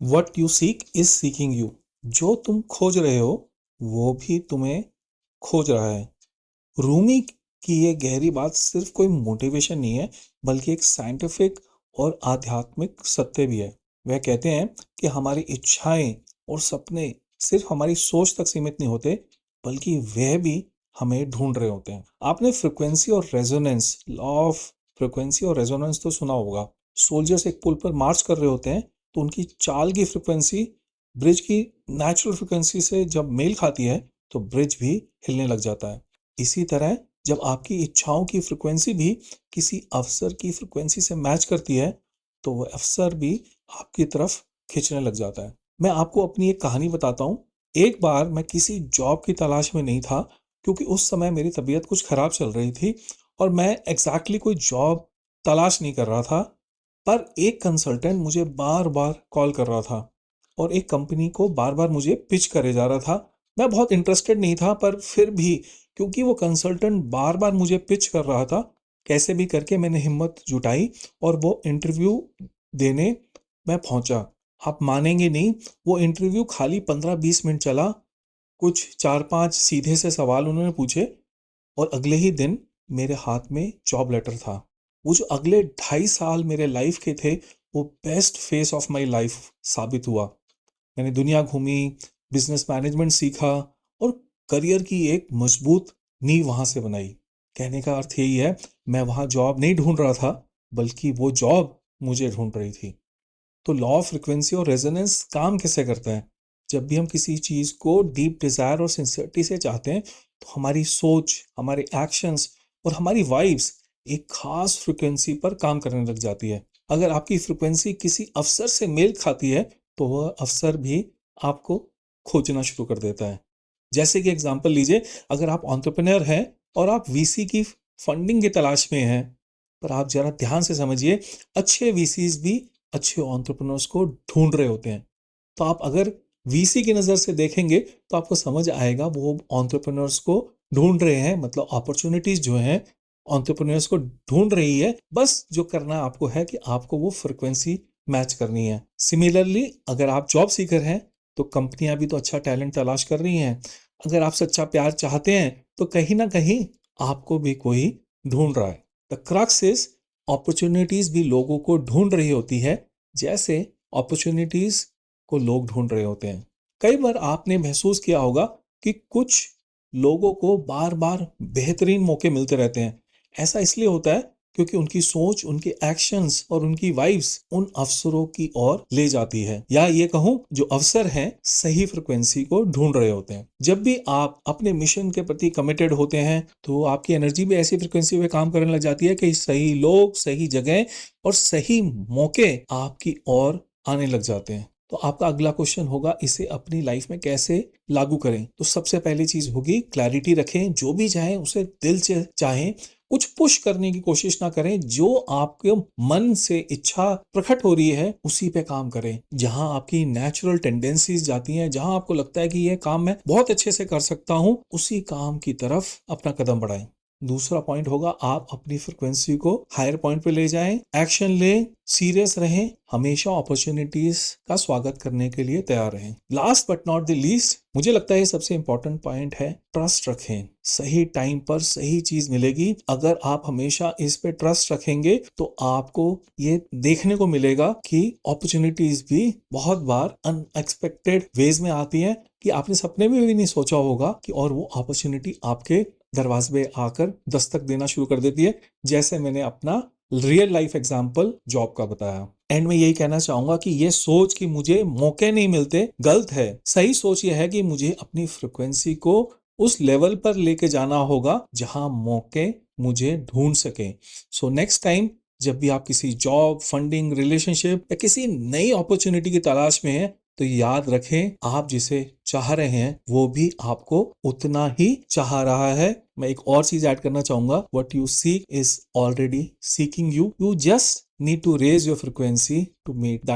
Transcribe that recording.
What you seek is seeking you. जो तुम खोज रहे हो वो भी तुम्हें खोज रहा है। रूमी की ये गहरी बात सिर्फ कोई मोटिवेशन नहीं है, बल्कि एक साइंटिफिक और आध्यात्मिक सत्य भी है। वह कहते हैं कि हमारी इच्छाएं और सपने सिर्फ हमारी सोच तक सीमित नहीं होते, बल्कि वह भी हमें ढूंढ रहे होते हैं। आपने फ्रिक्वेंसी और रेजोनेंस, लॉ ऑफ फ्रिक्वेंसी और रेजोनेंस तो सुना होगा। सोल्जर्स एक पुल पर मार्च कर रहे होते हैं, तो उनकी चाल की फ्रिक्वेंसी ब्रिज की नेचुरल फ्रिक्वेंसी से जब मेल खाती है, तो ब्रिज भी हिलने लग जाता है। इसी तरह जब आपकी इच्छाओं की फ्रिक्वेंसी भी किसी अफसर की फ्रिक्वेंसी से मैच करती है, तो वह अफसर भी आपकी तरफ खींचने लग जाता है। मैं आपको अपनी एक कहानी बताता हूँ। एक बार मैं किसी जॉब की तलाश में नहीं था, क्योंकि उस समय मेरी तबीयत कुछ खराब चल रही थी और मैं एग्जैक्टली कोई जॉब तलाश नहीं कर रहा था। पर एक कंसल्टेंट मुझे बार बार कॉल कर रहा था और एक कंपनी को बार बार मुझे पिच करे जा रहा था। मैं बहुत इंटरेस्टेड नहीं था, पर फिर भी क्योंकि वो कंसल्टेंट बार बार मुझे पिच कर रहा था, कैसे भी करके मैंने हिम्मत जुटाई और वो इंटरव्यू देने मैं पहुंचा। आप मानेंगे नहीं, वो इंटरव्यू खाली 15-20 मिनट चला। कुछ 4-5 सीधे से सवाल उन्होंने पूछे और अगले ही दिन मेरे हाथ में जॉब लेटर था। वो जो अगले 2.5 साल मेरे लाइफ के थे, वो best face of my life साबित हुआ। मैंने दुनिया घूमी, बिजनेस मैनेजमेंट सीखा और करियर की एक मजबूत नींव वहां से बनाई। कहने का अर्थ यही है, मैं वहां जॉब नहीं ढूंढ रहा था, बल्कि वो जॉब मुझे ढूंढ रही थी। तो लॉ ऑफ फ्रिक्वेंसी और रेजोनेंस काम कैसे करता है? जब भी हम किसी चीज को डीप डिजायर और सिंसियरिटी से चाहते हैं, तो हमारी सोच, हमारे एक्शंस और हमारी वाइब्स एक खास फ्रिक्वेंसी पर काम करने लग जाती है। अगर आपकी फ्रिक्वेंसी किसी अफसर से मेल खाती है, तो वह अफसर भी आपको खोजना शुरू कर देता है। जैसे कि एग्जांपल लीजिए, अगर आप एंटरप्रेन्योर हैं और आप वीसी की फंडिंग की तलाश में हैं, पर आप जरा ध्यान से समझिए, अच्छे वीसीज भी अच्छे एंटरप्रेन्योर्स को ढूंढ रहे होते हैं। तो आप अगर वीसी की नजर से देखेंगे, तो आपको समझ आएगा वो एंटरप्रेन्योर्स को ढूंढ रहे हैं, मतलब अपॉर्चुनिटीज जो हैं एंटरप्रेन्योर्स को ढूंढ रही है। बस जो करना आपको है कि आपको वो फ्रिक्वेंसी मैच करनी है। सिमिलरली अगर आप जॉब सीकर हैं, तो कंपनियां भी तो अच्छा टैलेंट तलाश कर रही हैं। अगर आप सच्चा प्यार चाहते हैं, तो कहीं ना कहीं आपको भी कोई ढूंढ रहा है। द क्रक्स इज, अपॉर्चुनिटीज भी लोगों को ढूंढ रही होती है, जैसे अपॉर्चुनिटीज को लोग ढूंढ रहे होते हैं। कई बार आपने महसूस किया होगा कि कुछ लोगों को बार बार बेहतरीन मौके मिलते रहते हैं। ऐसा इसलिए होता है क्योंकि उनकी सोच, उनके एक्शंस और उनकी वाइब्स उन अवसरों की ओर ले जाती है, या ये कहूं, जो अवसर हैं सही फ्रिक्वेंसी को ढूंढ रहे होते हैं। जब भी आप अपने मिशन के प्रति कमिटेड होते हैं, तो आपकी एनर्जी भी ऐसी फ्रिक्वेंसी पे काम करने लग जाती है कि सही लोग, सही जगह और सही मौके आपकी ओर आने लग जाते हैं। तो आपका अगला क्वेश्चन होगा, इसे अपनी लाइफ में कैसे लागू करें? तो सबसे पहली चीज होगी, क्लैरिटी रखें। जो भी चाहें उसे दिल से चाहें, कुछ पुश करने की कोशिश ना करें। जो आपके मन से इच्छा प्रकट हो रही है, उसी पे काम करें। जहां आपकी नेचुरल टेंडेंसीज जाती हैं, जहां आपको लगता है कि यह काम मैं बहुत अच्छे से कर सकता हूं, उसी काम की तरफ अपना कदम बढ़ाएं। दूसरा पॉइंट होगा, आप अपनी फ्रिक्वेंसी को हायर पॉइंट पे ले जाएं, एक्शन लें, सीरियस रहें, हमेशा अपॉर्चुनिटीज का स्वागत करने के लिए तैयार रहें। Last but not the least, मुझे लगता है सबसे इंपॉर्टेंट पॉइंट है, ट्रस्ट रखें। सही टाइम पर सही चीज मिलेगी। अगर आप हमेशा इस पे ट्रस्ट रखेंगे, तो आपको ये देखने को मिलेगा कि अपॉर्चुनिटीज भी बहुत बार अनएक्सपेक्टेड वेज में आती हैं, कि आपने सपने में भी नहीं सोचा होगा कि, और वो अपॉर्चुनिटी आपके दरवाजे पे आकर दस्तक देना शुरू कर देती है। जैसे मैंने अपना रियल लाइफ एग्जांपल जॉब का बताया। एंड में यही कहना चाहूंगा कि ये सोच कि मुझे मौके नहीं मिलते, गलत है। सही सोच ये है कि मुझे अपनी फ्रिक्वेंसी को उस लेवल पर लेके जाना होगा जहां मौके मुझे ढूंढ सके। सो नेक्स्ट टाइम जब भी आप किसी जॉब, फंडिंग, रिलेशनशिप या किसी नई अपॉर्चुनिटी की तलाश में हैं, तो याद रखें, आप जिसे चाह रहे हैं वो भी आपको उतना ही चाह रहा है। मैं एक और चीज ऐड करना चाहूंगा, what you seek is already seeking you. You just need to raise your frequency to meet that